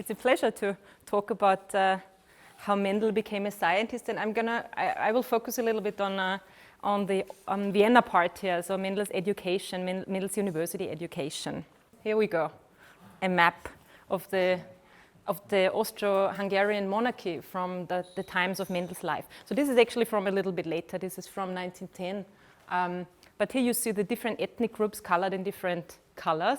It's a pleasure to talk about how Mendel became a scientist, and I will focus a little bit on the Vienna part here, so Mendels education, Mendels University education. Here we go, a map of the Austro-Hungarian monarchy from the times of Mendel's life. So this is actually from a little bit later. This is from 1910. But here you see the different ethnic groups colored in different colors,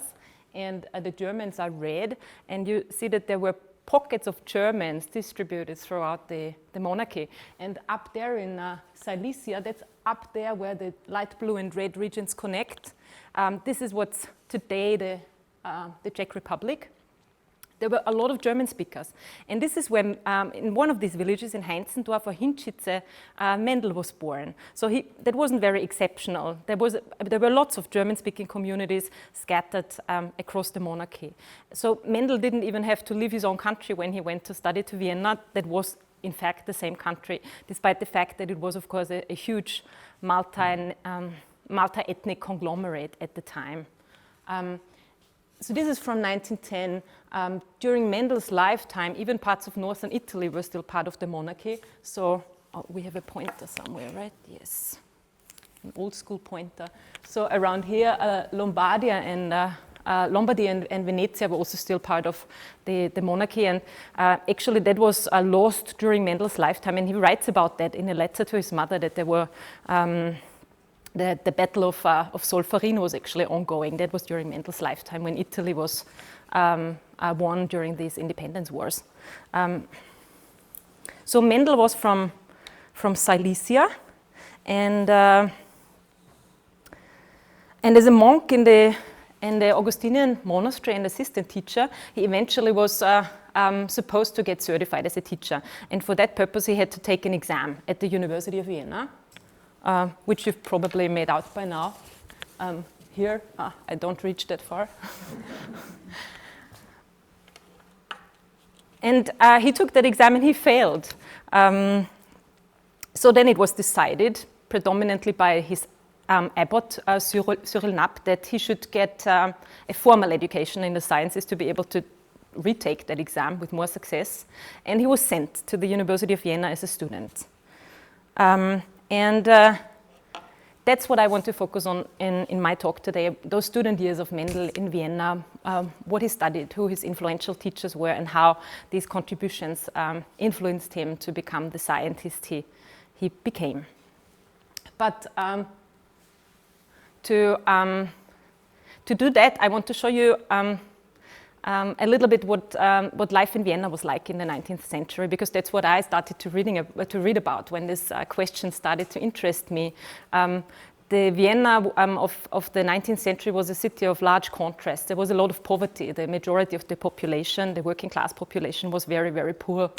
and the Germans are red, and you see that there were pockets of Germans distributed throughout the monarchy. And up there in Silesia, that's up there where the light blue and red regions connect. This is what's today the Czech Republic. There were a lot of German speakers. And this is when, in one of these villages in Heinzendorf or Hinschitze, Mendel was born. So that wasn't very exceptional. There were lots of German-speaking communities scattered across the monarchy. So Mendel didn't even have to leave his own country when he went to study to Vienna. That was, in fact, the same country, despite the fact that it was, of course, a huge multi-ethnic conglomerate at the time. So this is from 1910. During Mendel's lifetime, even parts of northern Italy were still part of the monarchy. So we have a pointer somewhere, right? Yes, an old school pointer. So around here, Lombardy and Venezia were also still part of the monarchy. And actually that was lost during Mendel's lifetime. And he writes about that in a letter to his mother, that there were the Battle of Solferino was actually ongoing. That was during Mendel's lifetime, when Italy was won during these independence wars. So Mendel was from Silesia, and as a monk in the Augustinian monastery and assistant teacher, he eventually was supposed to get certified as a teacher. And for that purpose, he had to take an exam at the University of Vienna. Which you've probably made out by now. Here, I don't reach that far. And he took that exam and he failed. So then it was decided, predominantly by his abbot, Cyril Knapp, that he should get a formal education in the sciences to be able to retake that exam with more success. And he was sent to the University of Vienna as a student. And that's what I want to focus on in my talk today, those student years of Mendel in Vienna, what he studied, who his influential teachers were, and how these contributions influenced him to become the scientist he became. But to do that, I want to show you a little bit what life in Vienna was like in the 19th century, because that's what I started to read about when this question started to interest me. The Vienna of the 19th century was a city of large contrast. There was a lot of poverty. The majority of the population, the working class population, was very, very poor.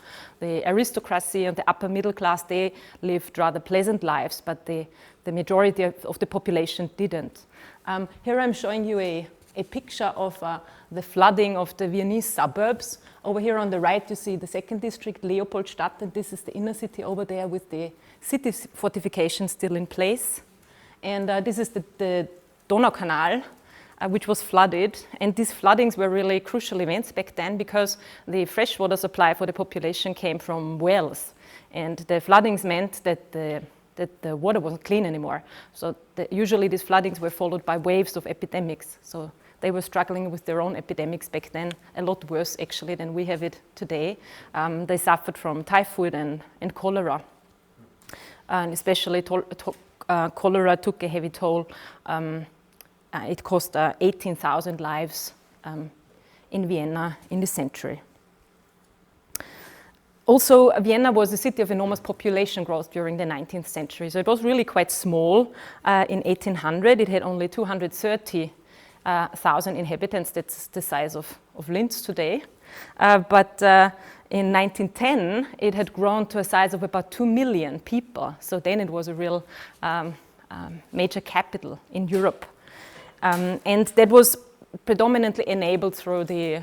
The aristocracy and the upper middle class, they lived rather pleasant lives, but the majority of the population didn't. Here I'm showing you a picture of the flooding of the Viennese suburbs. Over here on the right, you see the second district, Leopoldstadt, and this is the inner city over there with the city fortification still in place. And this is the Donau Canal, which was flooded. And these floodings were really crucial events back then, because the freshwater supply for the population came from wells. And the floodings meant that the water wasn't clean anymore. So usually these floodings were followed by waves of epidemics. So they were struggling with their own epidemics back then, a lot worse actually than we have it today. They suffered from typhoid and cholera. And especially cholera took a heavy toll. It cost 18,000 lives in Vienna in the century. Also, Vienna was a city of enormous population growth during the 19th century. So it was really quite small. In 1800, it had only 230,000 inhabitants. That's the size of Linz today. But in 1910, it had grown to a size of about 2 million people. So then it was a real major capital in Europe. And that was predominantly enabled through the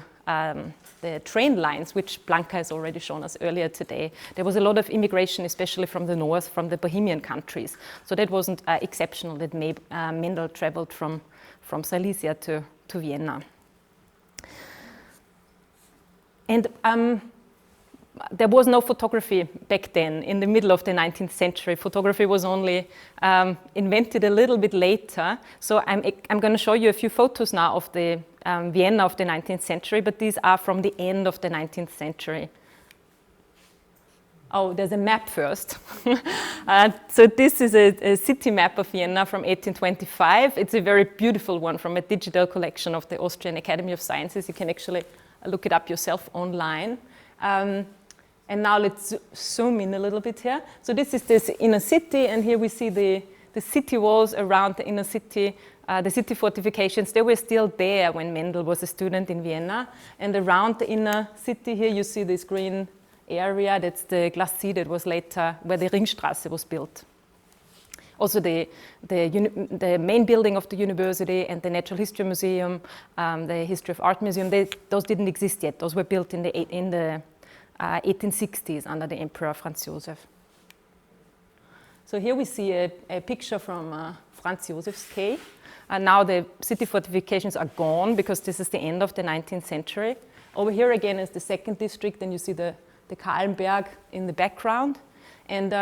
train lines, which Blanca has already shown us earlier today. There was a lot of immigration, especially from the north, from the Bohemian countries. So that wasn't exceptional that Mendel traveled from Silesia to Vienna. And there was no photography back then, in the middle of the 19th century. Photography was only invented a little bit later. So I'm going to show you a few photos now of the Vienna of the 19th century, but these are from the end of the 19th century. Oh, there's a map first. So this is a city map of Vienna from 1825. It's a very beautiful one from a digital collection of the Austrian Academy of Sciences. You can actually look it up yourself online. And now let's zoom in a little bit here. So this is this inner city, and here we see the city walls around the inner city, the city fortifications. They were still there when Mendel was a student in Vienna. And around the inner city here, you see this green area. That's the Glacis that was later where the Ringstraße was built. Also the main building of the university and the Natural History Museum, the History of Art Museum, those didn't exist yet. Those were built in the 1860s under the Emperor Franz Joseph. So here we see a picture from Franz Joseph's Quay. Now the city fortifications are gone because this is the end of the 19th century. Over here again is the second district, and you see the Kahlenberg in the background. And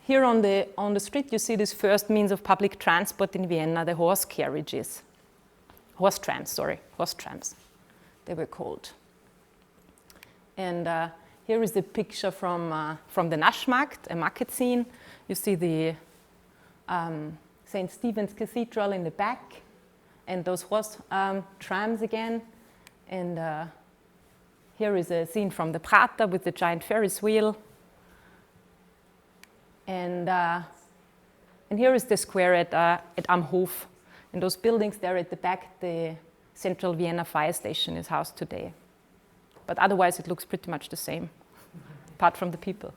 here on the street you see this first means of public transport in Vienna, the horse trams, they were called. And here is the picture from the Naschmarkt, a market scene. You see the St. Stephen's Cathedral in the back, and those horse trams again. And here is a scene from the Prater with the giant Ferris wheel. And here is the square at Amhof. And those buildings there at the back, the Central Vienna Fire Station is housed today. But otherwise it looks pretty much the same, apart from the people.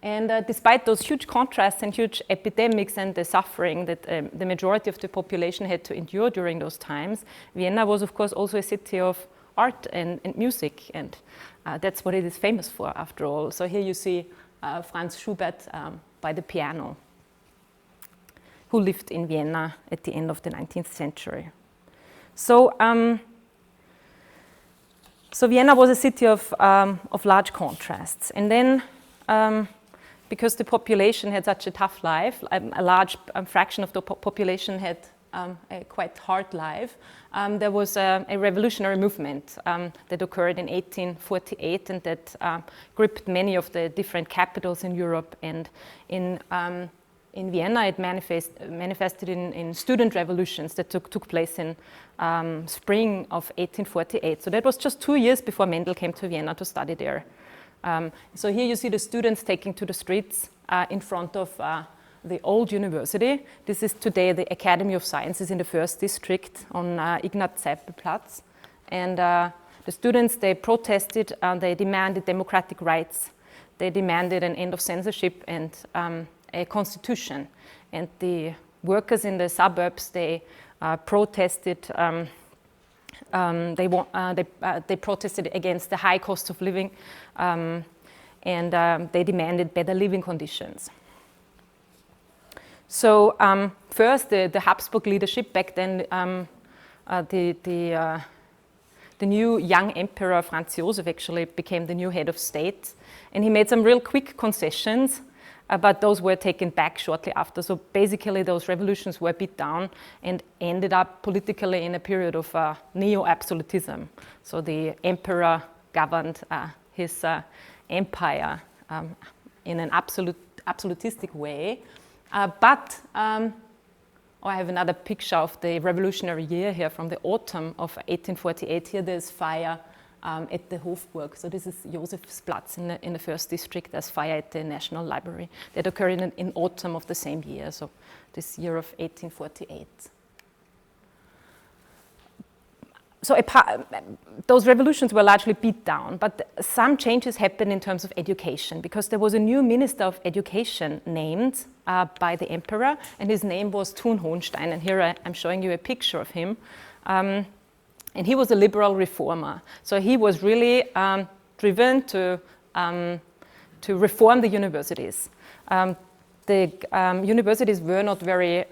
And despite those huge contrasts and huge epidemics and the suffering that the majority of the population had to endure during those times, Vienna was, of course, also a city of art and music, and that's what it is famous for, after all. So here you see Franz Schubert by the piano, who lived in Vienna at the end of the 19th century. So Vienna was a city of large contrasts. And then, because the population had such a tough life, a large fraction of the population had a quite hard life, there was a revolutionary movement that occurred in 1848 and that gripped many of the different capitals in Europe. And in Vienna, it manifested in student revolutions that took place in spring of 1848. So that was just 2 years before Mendel came to Vienna to study there. So here you see the students taking to the streets in front of the old university. This is today the Academy of Sciences in the first district on Ignaz-Seipel-Platz. And the students, they protested, they demanded democratic rights. They demanded an end of censorship and a constitution. And the workers in the suburbs, they protested. They protested against the high cost of living, and they demanded better living conditions. So first, the Habsburg leadership back then, the new young emperor Franz Joseph actually became the new head of state, and he made some real quick concessions. But those were taken back shortly after. So basically those revolutions were beat down and ended up politically in a period of neo-absolutism. So the emperor governed his empire in an absolutistic way. I have another picture of the revolutionary year here from the autumn of 1848. Here there's fire at the Hofburg. So this is Josefsplatz in the first district. There's fire at the National Library that occurred in autumn of the same year, so this year of 1848. So those revolutions were largely beat down, but some changes happened in terms of education, because there was a new minister of education named by the emperor, and his name was Thun Hohenstein, and here I'm showing you a picture of him. And he was a liberal reformer. So he was really driven to reform the universities. The universities were not very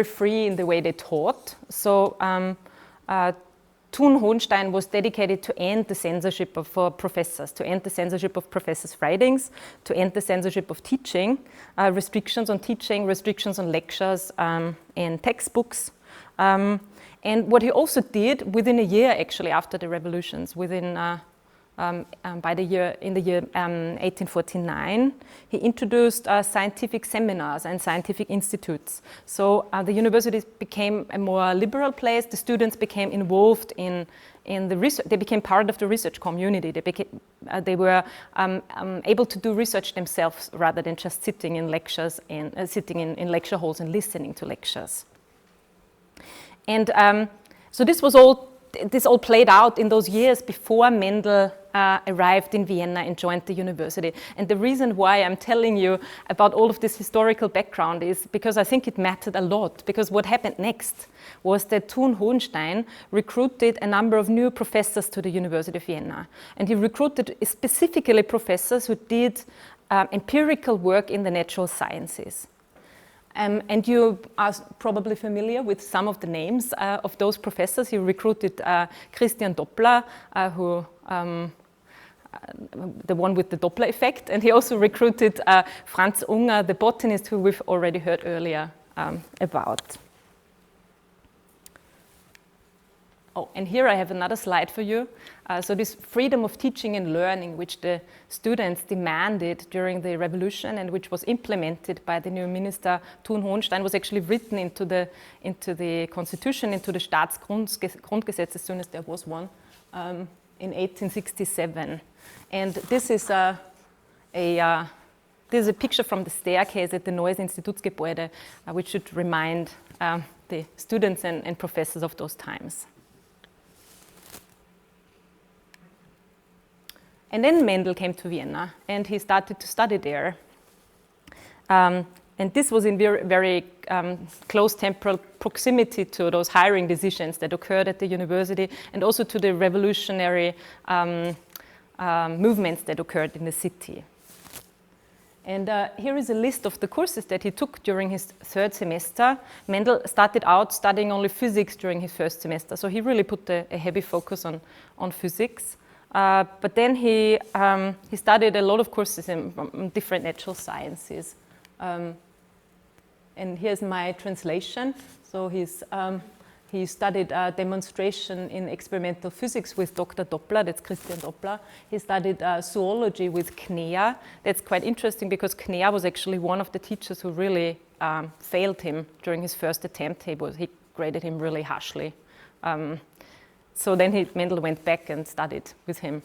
free in the way they taught. So Thun Hohenstein was dedicated to end the censorship for professors, to end the censorship of professors' writings, to end the censorship of teaching, restrictions on teaching, restrictions on lectures and textbooks. And what he also did within a year, actually, after the revolutions, in the year 1849, he introduced scientific seminars and scientific institutes. So the universities became a more liberal place. The students became involved in the research. They became part of the research community. They were able to do research themselves rather than just sitting in lectures and sitting in lecture halls and listening to lectures. And so this all played out in those years before Mendel arrived in Vienna and joined the university. And the reason why I'm telling you about all of this historical background is because I think it mattered a lot. Because what happened next was that Thun Hohenstein recruited a number of new professors to the University of Vienna. And he recruited specifically professors who did empirical work in the natural sciences. And you are probably familiar with some of the names of those professors. He recruited Christian Doppler, the one with the Doppler effect, and he also recruited Franz Unger, the botanist who we've already heard earlier about. Oh, and here I have another slide for you. So this freedom of teaching and learning, which the students demanded during the revolution and which was implemented by the new minister Thun Hohenstein, was actually written into the constitution, into the Staatsgrundgesetz, as soon as there was one, in 1867. And this is a picture from the staircase at the Neues Institutsgebäude, which should remind the students and professors of those times. And then Mendel came to Vienna, and he started to study there. And this was in very close temporal proximity to those hiring decisions that occurred at the university, and also to the revolutionary movements that occurred in the city. And here is a list of the courses that he took during his third semester. Mendel started out studying only physics during his first semester, so he really put a heavy focus on physics. But then he studied a lot of courses in different natural sciences. And here's my translation. So he studied demonstration in experimental physics with Dr. Doppler, that's Christian Doppler. He studied zoology with Knea. That's quite interesting because Knea was actually one of the teachers who really failed him during his first attempt. He graded him really harshly. So then Mendel went back and studied with him.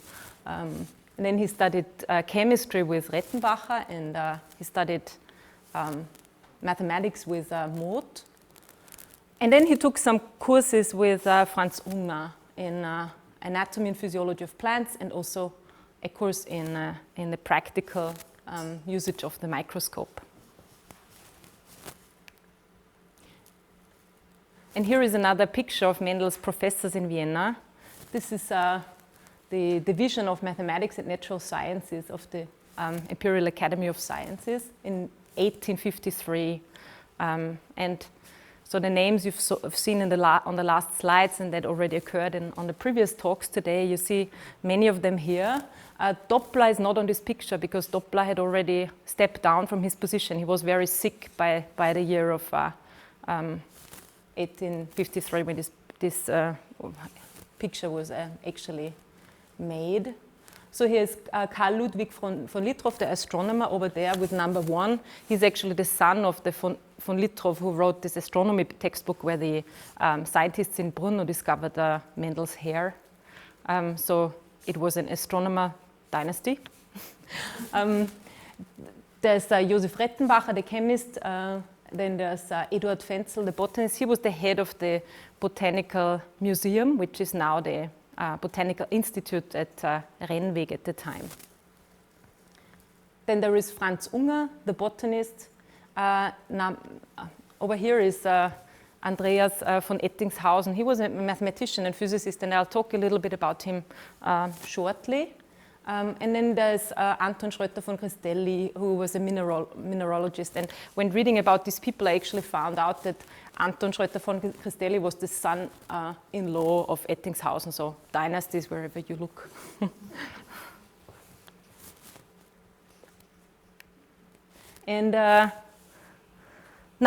And then he studied chemistry with Rettenbacher, and he studied mathematics with Moth. And then he took some courses with Franz Unger in anatomy and physiology of plants, and also a course in the practical usage of the microscope. And here is another picture of Mendel's professors in Vienna. This is the Division of Mathematics and Natural Sciences of the Imperial Academy of Sciences in 1853. And so the names you've seen on the last slides and that already occurred on the previous talks today, you see many of them here. Doppler is not on this picture because Doppler had already stepped down from his position. He was very sick by the year of 1853 when this picture was actually made. So here's Carl Ludwig von Littrow, the astronomer over there with number 1. He's actually the son of the von Littrow who wrote this astronomy textbook where the scientists in Brno discovered Mendel's hair. So it was an astronomer dynasty. There's Josef Rettenbacher, the chemist. Then there's Eduard Fenzel, the botanist. He was the head of the Botanical Museum, which is now the Botanical Institute at Rennweg at the time. Then there is Franz Unger, the botanist. Over here is Andreas von Ettingshausen. He was a mathematician and physicist, and I'll talk a little bit about him shortly. And then there's Anton Schröter von Christelli, who was a mineralogist. And when reading about these people, I actually found out that Anton Schröter von Christelli was the son-in-law of Ettingshausen, so dynasties wherever you look. And now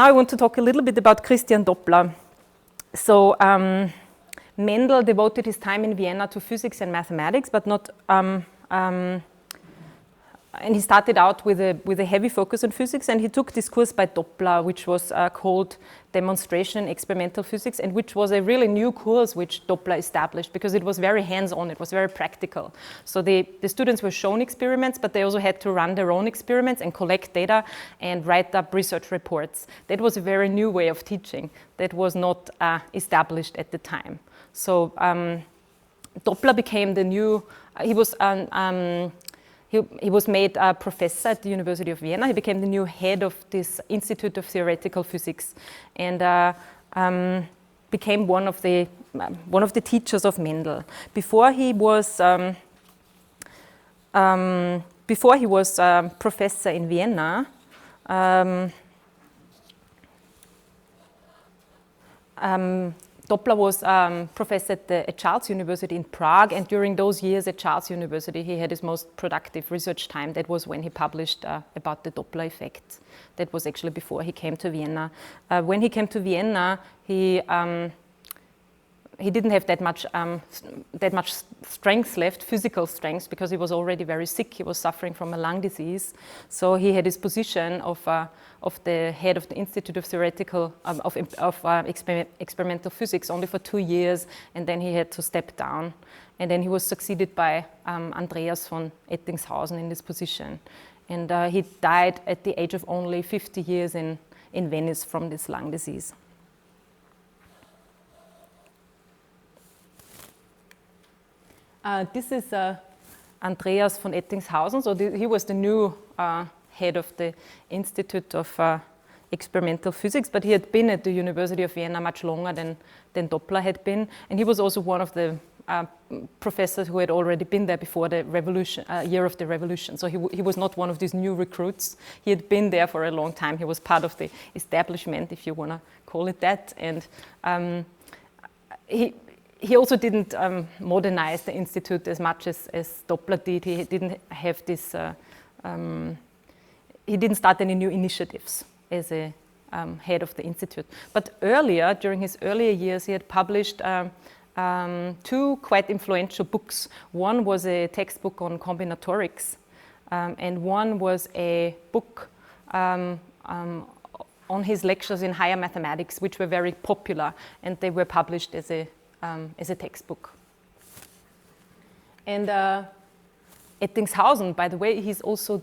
I want to talk a little bit about Christian Doppler. So Mendel devoted his time in Vienna to physics and mathematics, but not and he started out with a heavy focus on physics, and he took this course by Doppler, which was called Demonstration Experimental Physics, and which was a really new course which Doppler established because it was very hands-on, it was very practical. So the students were shown experiments, but they also had to run their own experiments and collect data and write up research reports. That was a very new way of teaching that was not established at the time. So Doppler became the new, he was made a professor at the University of Vienna. He became the new head of this Institute of Theoretical Physics, and became one of the teachers of Mendel. Before he was professor in Vienna, Doppler was professor at Charles University in Prague, and during those years at Charles University he had his most productive research time. That was when he published about the Doppler effect. That was actually before he came to Vienna. When he came to Vienna, he didn't have that much strength left, physical strength, because he was already very sick. He was suffering from a lung disease. So he had his position of the head of the Institute of Theoretical Experimental Physics only for 2 years, and then he had to step down. And then he was succeeded by Andreas von Ettingshausen in this position. And he died at the age of only 50 years in Venice from this lung disease. This is Andreas von Ettingshausen. So he was the new head of the Institute of Experimental Physics, but he had been at the University of Vienna much longer than Doppler had been. And he was also one of the professors who had already been there before the revolution, year of the revolution. So he was not one of these new recruits. He had been there for a long time. He was part of the establishment, if you want to call it that. And he also didn't modernize the institute as much as Doppler did. He didn't have this. He didn't start any new initiatives as a head of the institute. But earlier, during his earlier years, he had published 2 quite influential books. One was a textbook on combinatorics, and one was a book on his lectures in higher mathematics, which were very popular, and they were published as a textbook. And Ettingshausen, by the way, he's also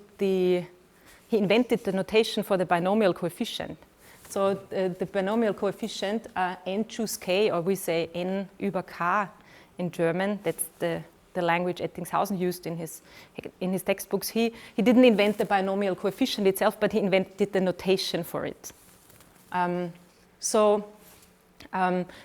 he invented the notation for the binomial coefficient. So the binomial coefficient, n choose k, or we say n über k in German. That's the language Ettingshausen used in his textbooks. He didn't invent the binomial coefficient itself, but he invented the notation for it.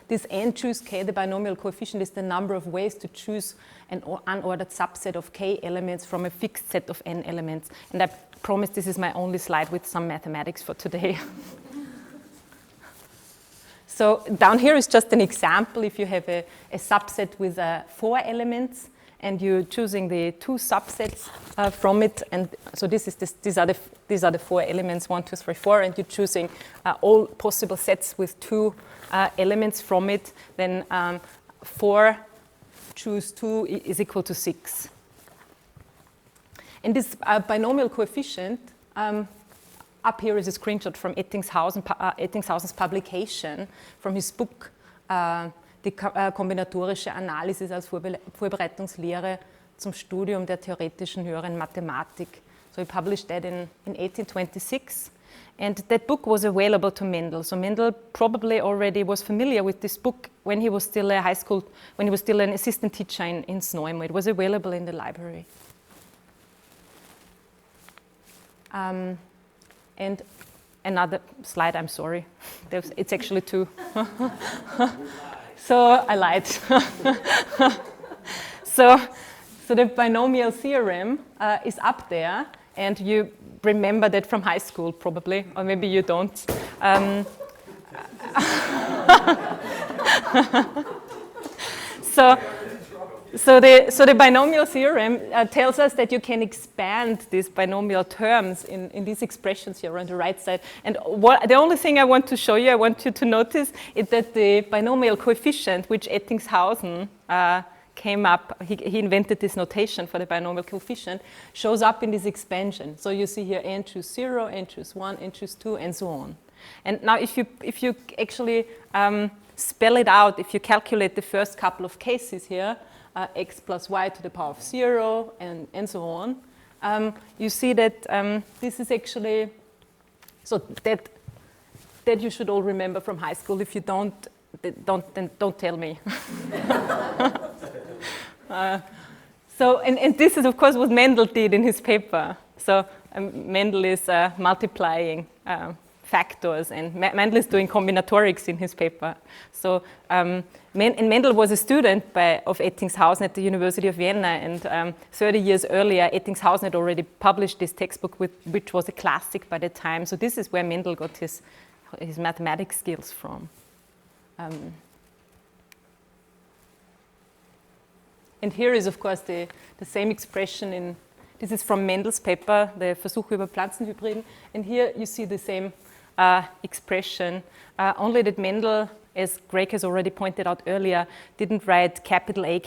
This n choose k, the binomial coefficient, is the number of ways to choose an unordered subset of k elements from a fixed set of n elements. And I promise this is my only slide with some mathematics for today. So down here is just an example. If you have a subset with 4 elements and you're choosing the 2 subsets from it, and so these are the 4 elements, 1, 2, 3, 4, and you're choosing all possible sets with 2 elements from it, then 4 choose 2 is equal to 6. And this binomial coefficient, up here is a screenshot from Ettingshausen's publication from his book, Die kombinatorische Analysis als Vorbereitungslehre zum Studium der theoretischen höheren Mathematik. So he published that in 1826. And that book was available to Mendel. So Mendel probably already was familiar with this book when he was still when he was still an assistant teacher in Znojmo. It was available in the library. And another slide, I'm sorry. It's actually 2. So I lied. So the binomial theorem is up there, and you remember that from high school probably, or maybe you don't. So the binomial theorem tells us that you can expand these binomial terms in these expressions here on the right side. And the only thing I want to show you, I want you to notice, is that the binomial coefficient, which Ettingshausen came up, he invented this notation for the binomial coefficient, shows up in this expansion. So you see here n choose 0, n choose 1, n choose 2, and so on. And now if you actually spell it out, if you calculate the first couple of cases here, x plus y to the power of 0, and so on, you see that this is actually, so that you should all remember from high school. If you don't, then don't tell me. So, and this is, of course, what Mendel did in his paper. So Mendel is multiplying factors, and Mendel is doing combinatorics in his paper. So Mendel was a student of Ettingshausen at the University of Vienna, and 30 years earlier, Ettingshausen had already published this textbook, which was a classic by the time. So this is where Mendel got his mathematics skills from. And here is, of course, the same expression this is from Mendel's paper, the Versuche über Pflanzenhybriden, and here you see the same expression, only that Mendel, as Greg has already pointed out earlier, didn't write capital A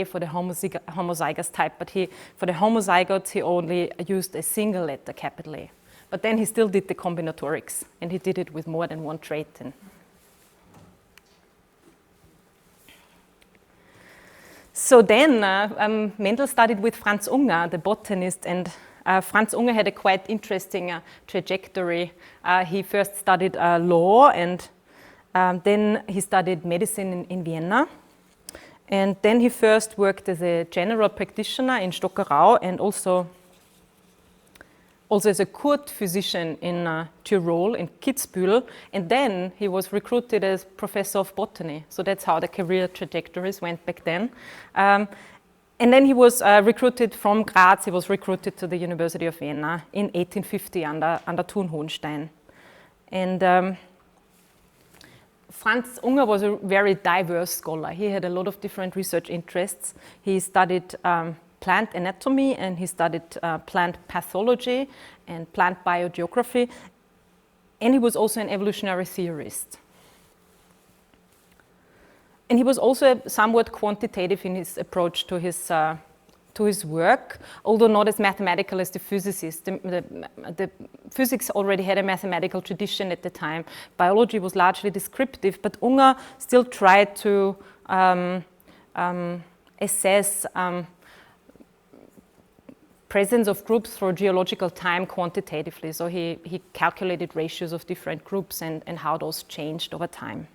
for the homozygous type, but for the homozygotes he only used a single letter, capital A. But then he still did the combinatorics, and he did it with more than one trait. So then Mendel studied with Franz Unger, the botanist, and Franz Unger had a quite interesting trajectory. He first studied law, and then he studied medicine in Vienna. And then he first worked as a general practitioner in Stockerau, and also as a court physician in Tyrol, in Kitzbühel. And then he was recruited as professor of botany. So that's how the career trajectories went back then. And then he was recruited from Graz. He was recruited to the University of Vienna in 1850 under Thun Hohenstein. And Franz Unger was a very diverse scholar. He had a lot of different research interests. He studied plant anatomy, and he studied plant pathology and plant biogeography. And he was also an evolutionary theorist. And he was also somewhat quantitative in his approach to his work, although not as mathematical as the physicists. The physics already had a mathematical tradition at the time. Biology was largely descriptive, but Unger still tried to assess presence of groups through geological time quantitatively. So he calculated ratios of different groups and how those changed over time.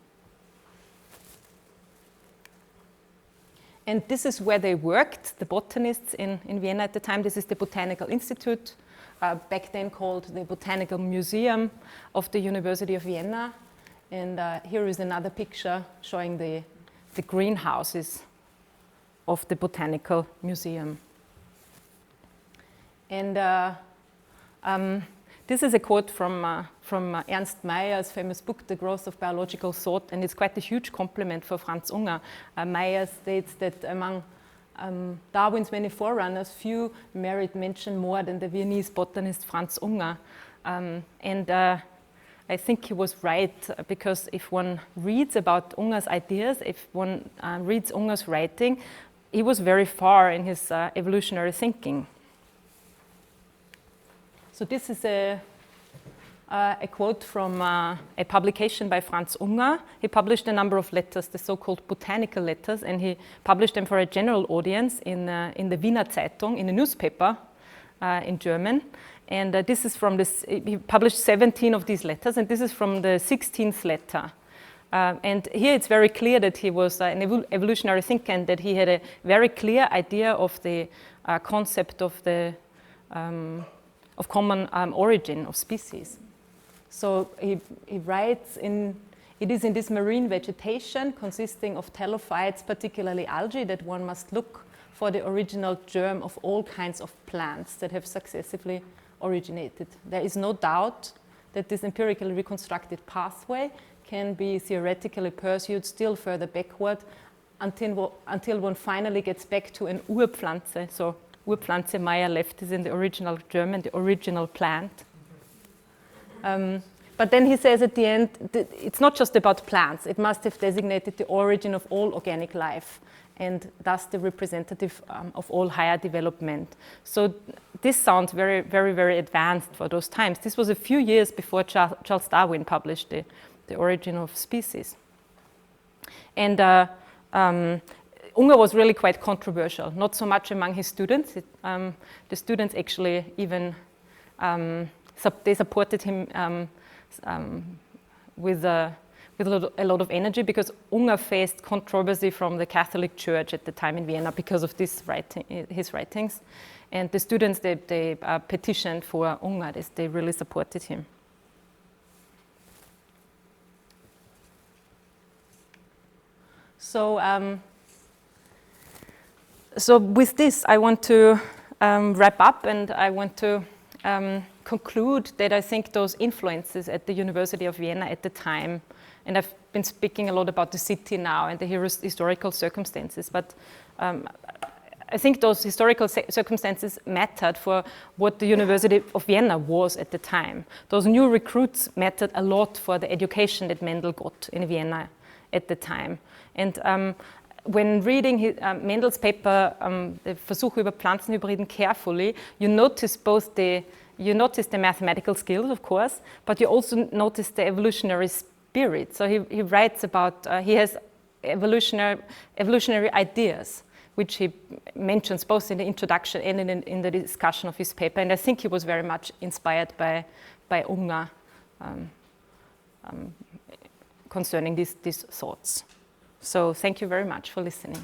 And this is where they worked, the botanists in Vienna at the time. This is the Botanical Institute, back then called the Botanical Museum of the University of Vienna. And here is another picture showing the greenhouses of the Botanical Museum. And this is a quote from Ernst Mayer's famous book, The Growth of Biological Thought, and it's quite a huge compliment for Franz Unger. Mayer states that among Darwin's many forerunners, few merit mention more than the Viennese botanist Franz Unger. And I think he was right, because if one reads about Unger's ideas, if one reads Unger's writing, he was very far in his evolutionary thinking. So this is a quote from a publication by Franz Unger. He published a number of letters, the so-called Botanical Letters, and he published them for a general audience in the Wiener Zeitung, in a newspaper in German. And this is from this, he published 17 of these letters, and this is from the 16th letter. And here it's very clear that he was an evolutionary thinker, and that he had a very clear idea of the concept of common origin of species. So he writes, it is in this marine vegetation consisting of telephytes, particularly algae, that one must look for the original germ of all kinds of plants that have successively originated. There is no doubt that this empirically reconstructed pathway can be theoretically pursued still further backward until one finally gets back to an Urpflanze. So Urpflanze, Mayer left is in the original German, the original plant. But then he says at the end, it's not just about plants. It must have designated the origin of all organic life, and thus the representative of all higher development. So this sounds very, very, very advanced for those times. This was a few years before Charles Darwin published the Origin of Species. And Unger was really quite controversial, not so much among his students. The students actually even, they supported him with a lot of energy, because Unger faced controversy from the Catholic Church at the time in Vienna because of his writings. And the students, they petitioned for Unger. They really supported him. So, so with this, I want to wrap up, and I want to conclude that I think those influences at the University of Vienna at the time, and I've been speaking a lot about the city now and the historical circumstances, but I think those historical circumstances mattered for what the University of Vienna was at the time. Those new recruits mattered a lot for the education that Mendel got in Vienna at the time. And when reading Mendel's paper, the Versuche über Pflanzenhybriden, carefully, you notice the mathematical skills, of course, but you also notice the evolutionary spirit. So he writes about, he has evolutionary ideas, which he mentions both in the introduction and in the discussion of his paper. And I think he was very much inspired by Unger concerning these thoughts. So thank you very much for listening.